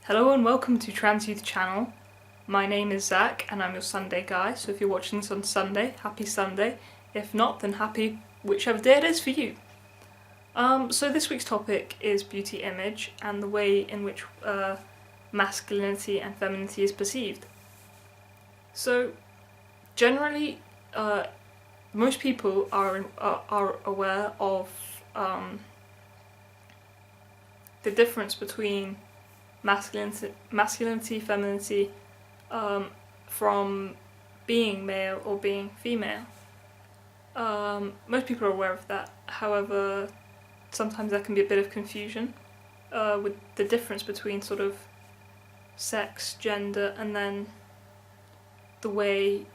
Hello and welcome to Trans Youth Channel. My name is Zach and I'm your Sunday guy, so if you're watching this on Sunday, happy Sunday. If not, then happy whichever day it is for you. So this week's topic is beauty image and the way in which masculinity and femininity is perceived. So generally, most people are aware of the difference between masculinity, femininity, from being male or being female. Most people are aware of that. However, sometimes there can be a bit of confusion with the difference between sort of sex, gender, and then the way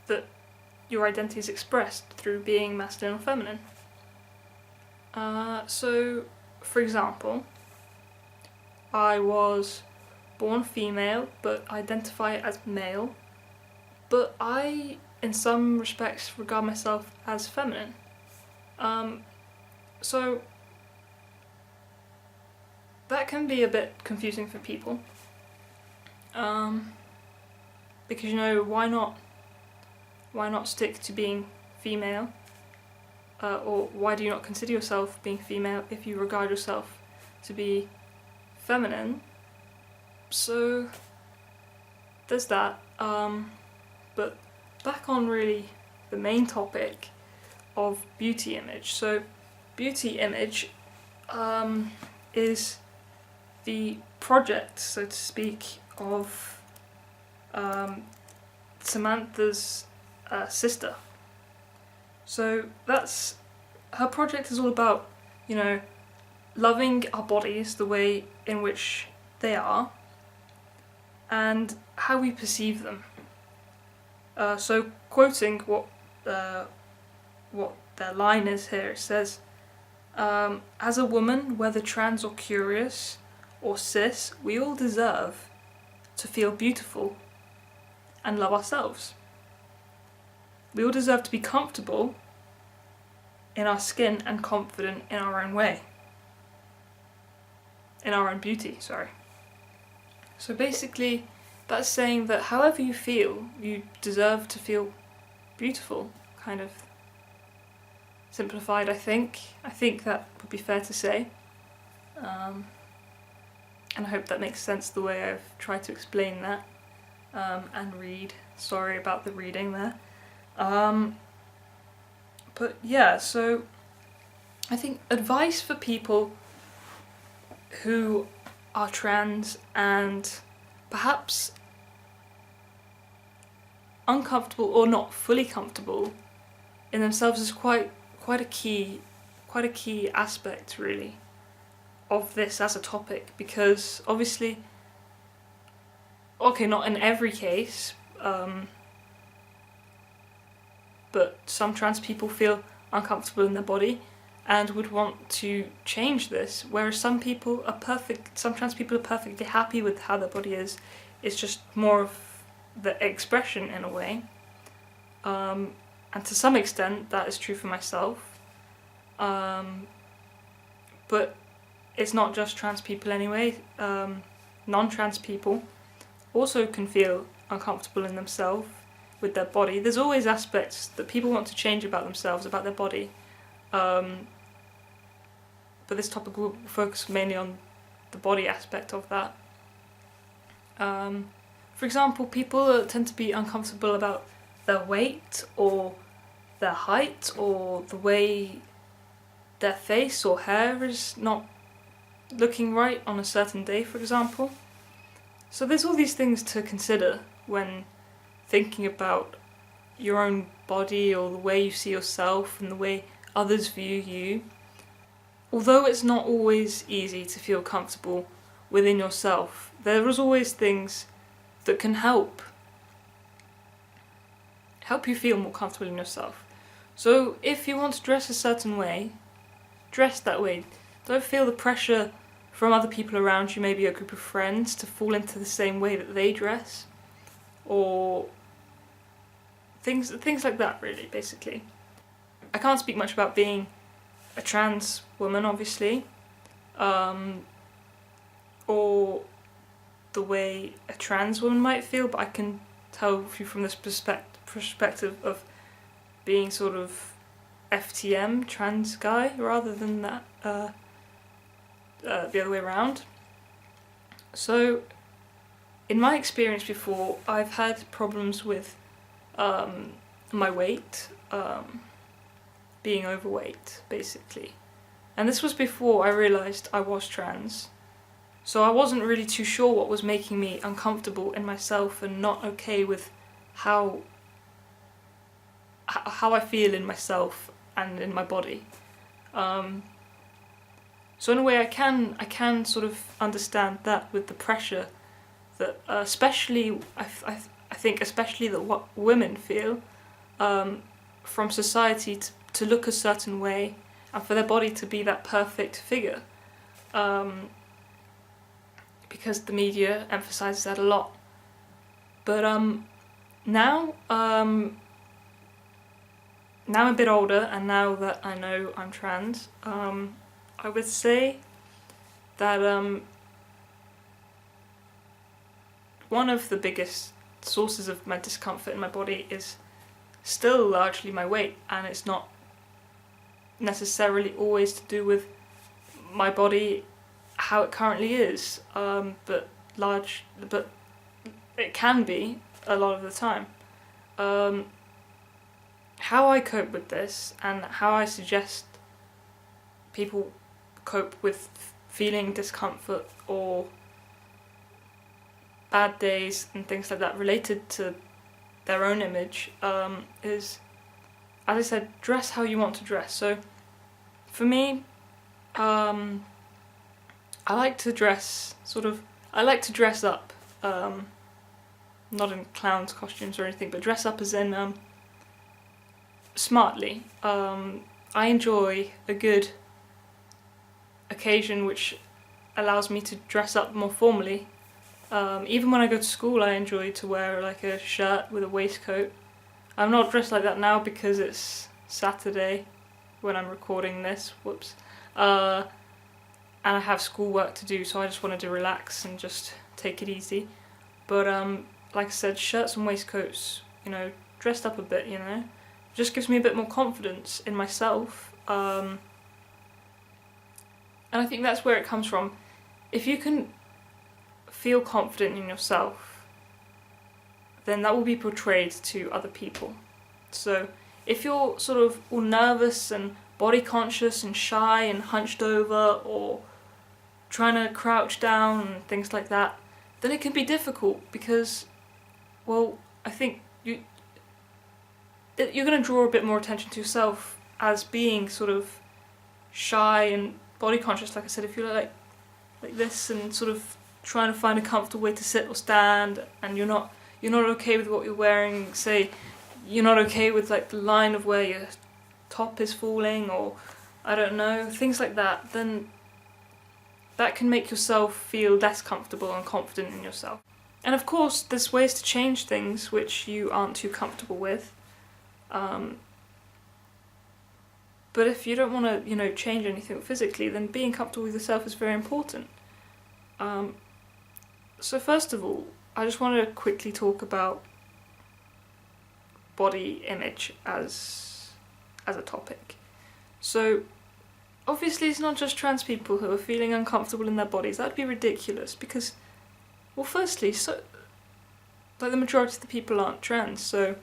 that your identity is expressed through being masculine or feminine. So, for example, I was born female but identify as male, but I, in some respects, regard myself as feminine. So that can be a bit confusing for people, because why not stick to being female, or why do you not consider yourself being female if you regard yourself to be feminine? So there's that, but back on really the main topic of beauty image. So beauty image is the project, so to speak, of Samantha's sister. So that's her project is all about, loving our bodies the way in which they are and how we perceive them. So quoting what their line is here, it says, as a woman, whether trans or curious or cis, we all deserve to feel beautiful and love ourselves. We all deserve to be comfortable in our skin and confident in our own way. In our own beauty, sorry. So basically, that's saying that however you feel, you deserve to feel beautiful, kind of simplified, I think. I think that would be fair to say. And I hope that makes sense the way I've tried to explain that, and read. Sorry about the reading there. But yeah, so I think advice for people who are trans and perhaps uncomfortable or not fully comfortable in themselves is quite a key aspect, really, of this as a topic, because obviously, okay, not in every case, but some trans people feel uncomfortable in their body and would want to change this, whereas some trans people are perfectly happy with how their body is. It's just more of the expression in a way. And to some extent that is true for myself. But it's not just trans people anyway. Non-trans people also can feel uncomfortable in themselves, with their body. There's always aspects that people want to change about themselves, about their body. But this topic will focus mainly on the body aspect of that. For example, people tend to be uncomfortable about their weight or their height or the way their face or hair is not looking right on a certain day, for example. So there's all these things to consider when thinking about your own body or the way you see yourself and the way others view you. Although it's not always easy to feel comfortable within yourself, there is always things that can help you feel more comfortable in yourself. So if you want to dress a certain way, dress that way. Don't feel the pressure from other people around you, maybe a group of friends, to fall into the same way that they dress, or things like that, really, basically. I can't speak much about being a trans woman, obviously. or the way a trans woman might feel, but I can tell you from this perspective of being sort of FTM, trans guy, rather than that the other way around. So, in my experience before, I've had problems with my weight, being overweight, basically. And this was before I realised I was trans. So I wasn't really too sure what was making me uncomfortable in myself and not okay with how I feel in myself and in my body. So in a way I can sort of understand that with the pressure that especially, I think especially that what women feel from society to look a certain way and for their body to be that perfect figure. Because the media emphasises that a lot. But now I'm a bit older, and now that I know I'm trans, I would say that one of the biggest sources of my discomfort in my body is still largely my weight, and it's not necessarily always to do with my body how it currently is, but it can be a lot of the time. How I cope with this and how I suggest people cope with feeling discomfort or bad days and things like that related to their own image is, as I said, dress how you want to dress. So for me, I like to dress up, not in clown's costumes or anything, but dress up as in smartly. I enjoy a good occasion which allows me to dress up more formally. Even when I go to school, I enjoy to wear like a shirt with a waistcoat. I'm not dressed like that now because it's Saturday when I'm recording this, whoops. And I have schoolwork to do, so I just wanted to relax and just take it easy. But like I said, shirts and waistcoats, dressed up a bit, just gives me a bit more confidence in myself. And I think that's where it comes from. If you can feel confident in yourself, then that will be portrayed to other people. So if you're sort of all nervous and body conscious and shy and hunched over or trying to crouch down and things like that, then it can be difficult because, well, I think you're going to draw a bit more attention to yourself as being sort of shy and body conscious. Like I said, if you're like this and sort of trying to find a comfortable way to sit or stand, and you're not okay with what you're wearing, say you're not okay with like the line of where your top is falling, or I don't know, things like that, then that can make yourself feel less comfortable and confident in yourself. And of course, there's ways to change things which you aren't too comfortable with. But if you don't want to, change anything physically, then being comfortable with yourself is very important. So first of all, I just want to quickly talk about body image as a topic. So obviously it's not just trans people who are feeling uncomfortable in their bodies. That'd be ridiculous because, well, firstly, the majority of the people aren't trans, so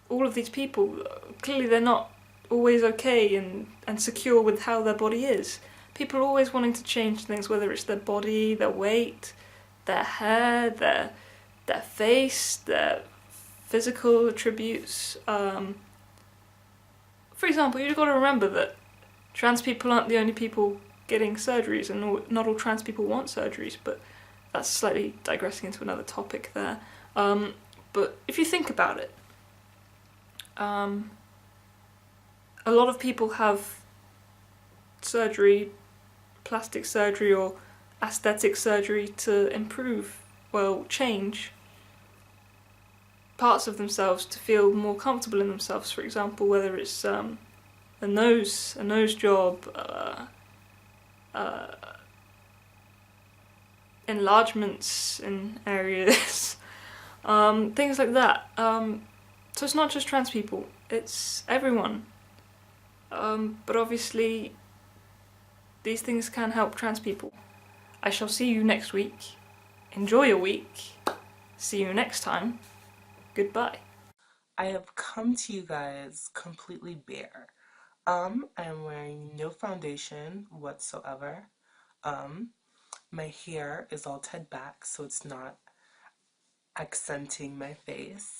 all of these people, clearly they're not always okay and secure with how their body is. People are always wanting to change things, whether it's their body, their weight, their hair, their face, their physical attributes. For example, you've got to remember that trans people aren't the only people getting surgeries, and not all trans people want surgeries, but that's slightly digressing into another topic there. But if you think about it, a lot of people have surgery, plastic surgery or aesthetic surgery to improve, change parts of themselves to feel more comfortable in themselves. For example, whether it's a nose job, enlargements in areas, things like that. So it's not just trans people, it's everyone. But obviously, these things can help trans people. I shall see you next week. Enjoy your week. See you next time. Goodbye. I have come to you guys completely bare. I am wearing no foundation whatsoever. Um, my hair is all tied back so it's not accenting my face.